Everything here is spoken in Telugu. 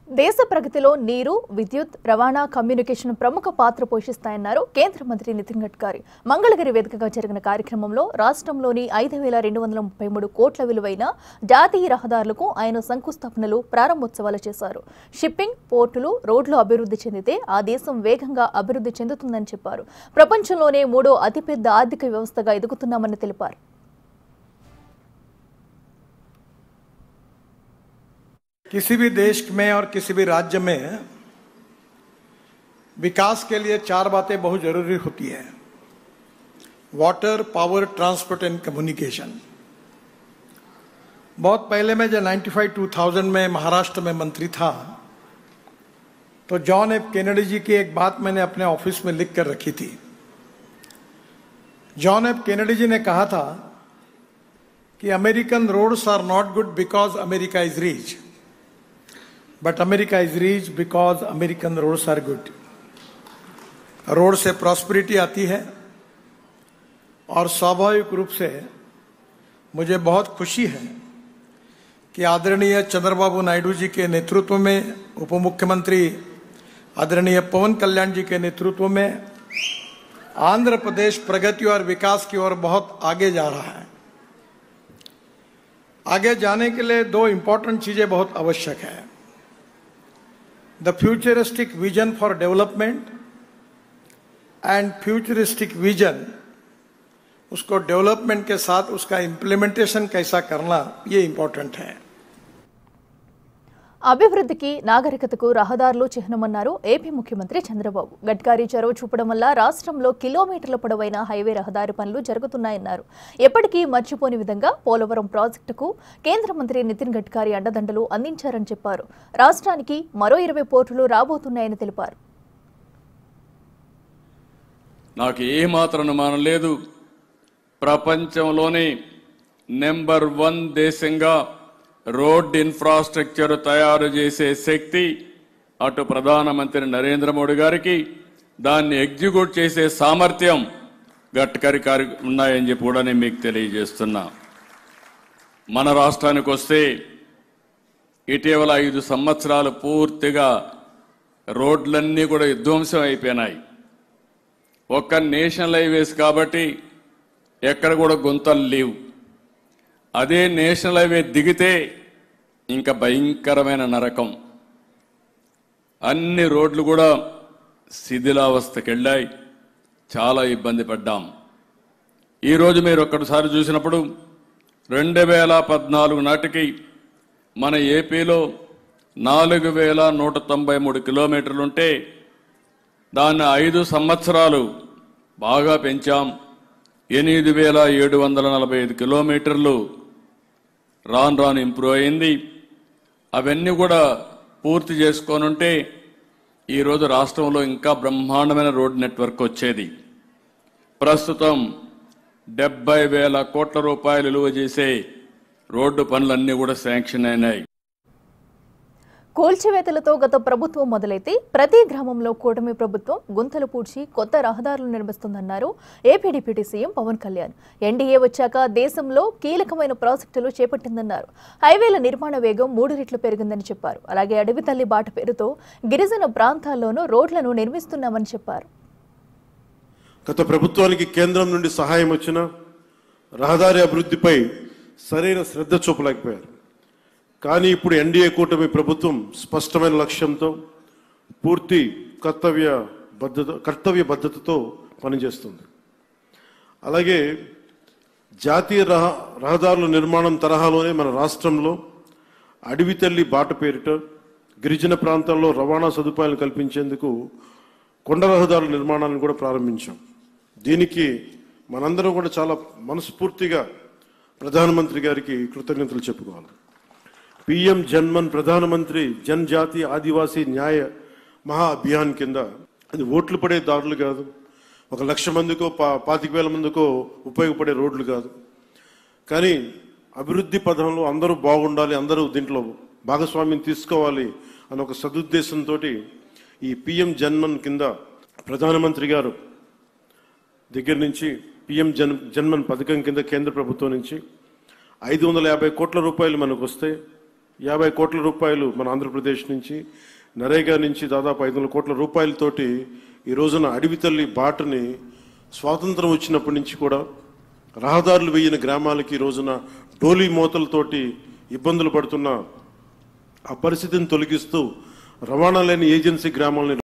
దేశ ప్రగతిలో నీరు, విద్యుత్, రవాణా, కమ్యూనికేషన్ ప్రముఖ పాత్ర పోషిస్తాయన్నారు కేంద్ర మంత్రి నితిన్ గడ్కరీ. మంగళగిరి వేదికగా జరిగిన కార్యక్రమంలో రాష్ట్రంలోని 5,233 కోట్ల విలువైన జాతీయ రహదారులకు ఆయన శంకుస్థాపనలు, ప్రారంభోత్సవాలు చేశారు. షిప్పింగ్, పోర్టులు, రోడ్లు అభివృద్ధి చెందితే ఆ దేశం వేగంగా అభివృద్ధి చెందుతుందని చెప్పారు. ప్రపంచంలోనే మూడో అతిపెద్ద ఆర్థిక వ్యవస్థగా ఎదుగుతున్నామని తెలిపారు. किसी भी देश में और किसी भी राज्य में विकास के लिए चार बातें बहुत जरूरी होती है: water, power, transport and communication. बहुत पहले मैं जब 95-2000 में महाराष्ट्र में मंत्री था तो जॉन एफ केनेडी जी की एक बात मैंने अपने ऑफिस में लिख कर रखी थी। जॉन एफ केनेडी जी ने कहा था कि American roads are not good because America is rich, but America is rich because American roads are good. Road से प्रॉस्पेरिटी आती है और स्वाभाविक रूप से मुझे बहुत खुशी है कि आदरणीय चंद्रबाबू नायडू जी के नेतृत्व में, उप मुख्यमंत्री आदरणीय पवन कल्याण जी के नेतृत्व में आंध्र प्रदेश प्रगति और विकास की ओर बहुत आगे जा रहा है। आगे जाने के लिए दो इंपॉर्टेंट चीजें बहुत आवश्यक है: the futuristic vision for development and futuristic vision, उसको डेवलपमेंट के साथ उसका इंप्लीमेंटेशन कैसा करना, ये इंपॉर्टेंट है। అభివృద్ధికి, నాగరికతకు రహదారులు చిహ్నమన్నారు ఏపీ ముఖ్యమంత్రి చంద్రబాబు. గడ్కరీ చొరవ చూపడం వల్ల రాష్ట్రంలో కిలోమీటర్ల పొడవైన హైవే రహదారి పనులు జరుగుతున్నాయన్నారు. ఎప్పటికీ మర్చిపోని విధంగా పోలవరం ప్రాజెక్టుకు కేంద్ర మంత్రి నితిన్ గడ్కరీ అండదండలు అందించారని చెప్పారు. రాష్ట్రానికి మరో 20 పోర్టులు రాబోతున్నాయని తెలిపారు. నాకు ఏమాత్రం అనుమానం లేదు, ప్రపంచంలోనే నెంబర్ 1 దేశంగా రోడ్ ఇన్ఫ్రాస్ట్రక్చర్ తయారు చేసే శక్తి అటు ప్రధానమంత్రి నరేంద్ర మోడీ గారికి, దాన్ని ఎగ్జిక్యూట్ చేసే సామర్థ్యం గడ్కరీ గారికి ఉన్నాయని చెప్పి కూడా నేను మీకు తెలియజేస్తున్నా. మన రాష్ట్రానికి వస్తే ఇటీవల 5 సంవత్సరాలు పూర్తిగా రోడ్లన్నీ కూడా విధ్వంసం అయిపోయినాయి. ఒక్క నేషనల్ హైవేస్ కాబట్టి ఎక్కడ కూడా గుంతలు లేవు. అదే నేషనల్ హైవే దిగితే ఇంకా భయంకరమైన నరకం. అన్ని రోడ్లు కూడా శిథిలావస్థకి వెళ్ళాయి, చాలా ఇబ్బంది పడ్డాం. ఈరోజు మీరు ఒక్కసారి చూసినప్పుడు 2014 నాటికి మన ఏపీలో 4,193 కిలోమీటర్లుంటే దాన్ని 5 సంవత్సరాలు బాగా పెంచాం. 8,745 కిలోమీటర్లు రాను రాను ఇంప్రూవ్ అయింది. అవన్నీ కూడా పూర్తి చేసుకోనుంటే ఈరోజు రాష్ట్రంలో ఇంకా బ్రహ్మాండమైన రోడ్ నెట్వర్క్ వచ్చేది. ప్రస్తుతం 70,000 కోట్ల రూపాయలు విలువ చేసే రోడ్డు పనులన్నీ కూడా శాంక్షన్ అయినాయి. కూల్చివేతలతో గత ప్రభుత్వం మొదలైతే ప్రతి గ్రామంలో కూటమి ప్రభుత్వం గుంతలు పూడ్చి కొత్త రహదారులు నిర్మిస్తుందన్నారు AP deputy CM Pavan Kalyan. NDA వచ్చాక దేశంలో కీలకమైన ప్రాజెక్టులు చేపట్టిందన్నారు. హైవేల నిర్మాణ వేగం 3 రెట్లు పెరిగిందని చెప్పారు. అలాగే అడవి తల్లి బాట పేరుతో గిరిజన ప్రాంతాల్లోనూ రోడ్లను నిర్మిస్తున్నామని చెప్పారు. గత ప్రభుత్వానికి కేంద్రం నుండి సహాయం వచ్చినా రహదారి అభివృద్ధిపై సరైన శ్రద్ధ చూపలేకపోయారు. కానీ ఇప్పుడు ఎన్డీఏ కూటమి ప్రభుత్వం స్పష్టమైన లక్ష్యంతో పూర్తి కర్తవ్య బద్ధతతో పనిచేస్తుంది. అలాగే జాతీయ రహదారుల నిర్మాణం తరహాలోనే మన రాష్ట్రంలో అడవి తల్లి బాట పేరిట గిరిజన ప్రాంతాల్లో రవాణా సదుపాయాలు కల్పించేందుకు కొండ రహదారుల నిర్మాణాలను కూడా ప్రారంభించాం. దీనికి మనందరం కూడా చాలా మనస్ఫూర్తిగా ప్రధానమంత్రి గారికి కృతజ్ఞతలు చెప్పుకోవాలి. పీఎం జన్మన్, ప్రధానమంత్రి జనజాతి ఆదివాసీ న్యాయ మహా అభియాన్ కింద అది ఓట్లు పడే దారులు కాదు, 1,00,000 మందికో 25,000 మందికో ఉపయోగపడే రోడ్లు కాదు. కానీ అభివృద్ధి పథంలో అందరూ బాగుండాలి, అందరూ దీంట్లో భాగస్వామ్యం తీసుకోవాలి అన్న ఒక సదుద్దేశంతో ఈ పీఎం జన్మన్ కింద ప్రధానమంత్రి గారు దగ్గర నుంచి పీఎం జన్మన్ పథకం కింద కేంద్ర ప్రభుత్వం నుంచి 550 కోట్ల రూపాయలు మనకు వస్తే 50 కోట్ల రూపాయలు మన ఆంధ్రప్రదేశ్ నుంచి, నరేగా నుంచి దాదాపు 500 కోట్ల రూపాయలతోటి ఈ రోజున అడవి తల్లి బాటని స్వాతంత్రం వచ్చినప్పటి నుంచి కూడా రహదారులు వేయని గ్రామాలకి ఈ రోజున డోలీ మోతలతోటి ఇబ్బందులు పడుతున్న ఆ పరిస్థితిని తొలగిస్తూ రవాణా లేని ఏజెన్సీ గ్రామాలని